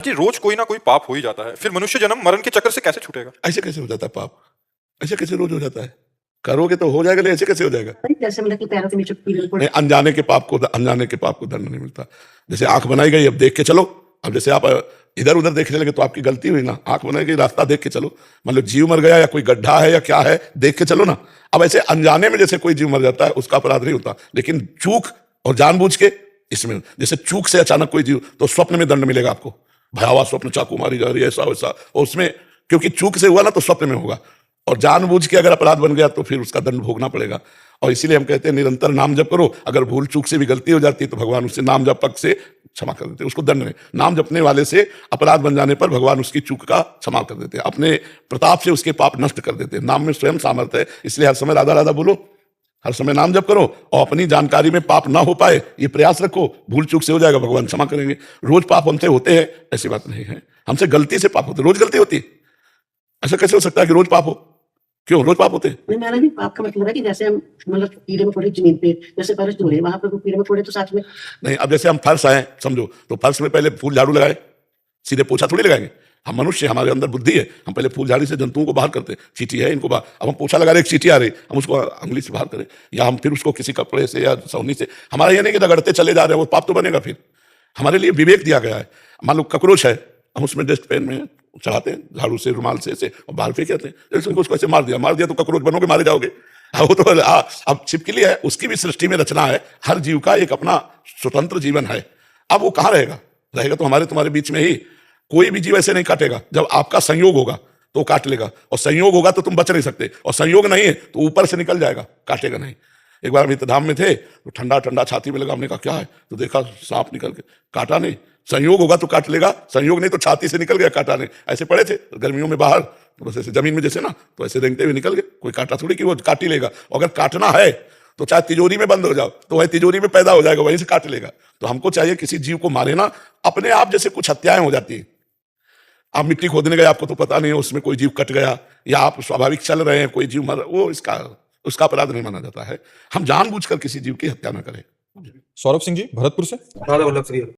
कि रोज कोई ना कोई पाप हो ही जाता है, फिर मनुष्य जन्म मरण के चक्कर से कैसे छूटेगा? ऐसे कैसे हो जाता है पाप? ऐसे कैसे रोज हो जाता है? करोगे तो हो जाएगा, लेकिन ऐसे कैसे हो जाएगा? जैसे मतलब कि पैरों के नीचे कीड़े पड़ नहीं, अनजाने के पाप को दंड नहीं मिलता। जैसे आंख बनाई गई, अब देख के चलो। अब जैसे आप इधर उधर देखने लगे तो आपकी गलती हुई ना। आंख बनाई गई, रास्ता देख के चलो। मतलब जीव मर गया या कोई गड्ढा है या क्या है, देख के चलो ना। अब ऐसे अनजाने में जैसे कोई जीव मर जाता है, उसका अपराध नहीं होता, लेकिन चूक और जानबूझ के इसमें, जैसे चूक से अचानक कोई जीव, तो स्वप्न में दंड मिलेगा आपको। भयावह स्वप्न, चाकू मारी जा रही है, ऐसा वैसा, और उसमें क्योंकि चूक से हुआ ना तो स्वप्न में होगा। और जानबूझ के अगर अपराध बन गया तो फिर उसका दंड भोगना पड़ेगा। और इसीलिए हम कहते हैं निरंतर नाम जप करो। अगर भूल चूक से भी गलती हो जाती है तो भगवान उससे नाम जपक से क्षमा कर देते हैं, उसको दंड नहीं। नाम जपने वाले से अपराध बन जाने पर भगवान उसकी चूक का क्षमा कर देते हैं, अपने प्रताप से उसके पाप नष्ट कर देते हैं। नाम में स्वयं सामर्थ्य है, इसलिए हर समय राधा राधा बोलो, हर समय नाम जप करो, और अपनी जानकारी में पाप ना हो पाए ये प्रयास रखो। भूल चूक से हो जाएगा, भगवान क्षमा करेंगे। रोज पाप हमसे होते हैं ऐसी बात नहीं है, हमसे गलती से पाप होते, रोज गलती होती है। ऐसा कैसे हो सकता है कि रोज पाप हो? क्यों रोज पाप होते हैं? नहीं, मेरा भी पाप का मतलब है कि जैसे हम मतलब कीड़े मकोड़े जमीन पे जैसे फर्श धो रहे हैं, वहां पर कीड़े मकोड़े तो साथ में। नहीं, अब जैसे हम फर्श आए समझो, तो फर्श में पहले फूल झाड़ू लगाए, सीधे पोछा थोड़ी लगाएंगे। हम मनुष्य, हमारे अंदर बुद्धि है, हम पहले फूल झाड़ी से जंतुओं को बाहर करते हैं। चींटी है, इनको बाहर। अब हम पोछा लगा रहे, एक चींटी आ रही, हम उसको अंगुली से बाहर करें, या हम फिर उसको किसी कपड़े से या सौनी से, हमारा ये नहीं कि रगड़ते चले जा रहे हैं, वो पाप तो बनेगा। फिर हमारे लिए विवेक दिया गया है। मान लो ककरोच है, हम उसमें डस्टबिन में चढ़ाते हैं, झाड़ू से, रुमाल से ऐसे, और बाहर फेंक देते हैं। जैसे उसको ऐसे मार दिया तो ककरोच बनोगे, मारे जाओगे। वो तो अब छिपकली है, उसकी भी सृष्टि में रचना है। हर जीव का एक अपना स्वतंत्र जीवन है। अब वो कहाँ रहेगा? रहेगा तो हमारे तुम्हारे बीच में ही। कोई भी जीव ऐसे नहीं काटेगा। जब आपका संयोग होगा तो काट लेगा, और संयोग होगा तो तुम बच नहीं सकते, और संयोग नहीं है तो ऊपर से निकल जाएगा, काटेगा नहीं। एक बार हम धाम में थे तो ठंडा ठंडा छाती में लगा, हमने कहा क्या है, तो देखा सांप निकल के, काटा नहीं। संयोग होगा तो काट लेगा, संयोग नहीं तो छाती से निकल गया, काटा नहीं। ऐसे पड़े थे गर्मियों में बाहर, तो बस ऐसे जमीन में जैसे ना, तो ऐसे रेंगते हुए निकल गए। कोई काटा थोड़ी कि वो काट ही लेगा। अगर काटना है तो चाहे तिजोरी में बंद हो जाओ, तो वही तिजोरी में पैदा हो जाएगा, वहीं से काट लेगा। तो हमको चाहिए किसी जीव को मारे ना। अपने आप जैसे कुछ हत्याएं हो जाती है, आप मिट्टी खोदने गए, आपको तो पता नहीं है उसमें कोई जीव कट गया, या आप स्वाभाविक चल रहे हैं, कोई जीव मर, वो उसका अपराध नहीं माना जाता है। हम जानबूझकर किसी जीव की हत्या न करें। सौरभ सिंह जी भरतपुर से। राधा वल्लभ श्री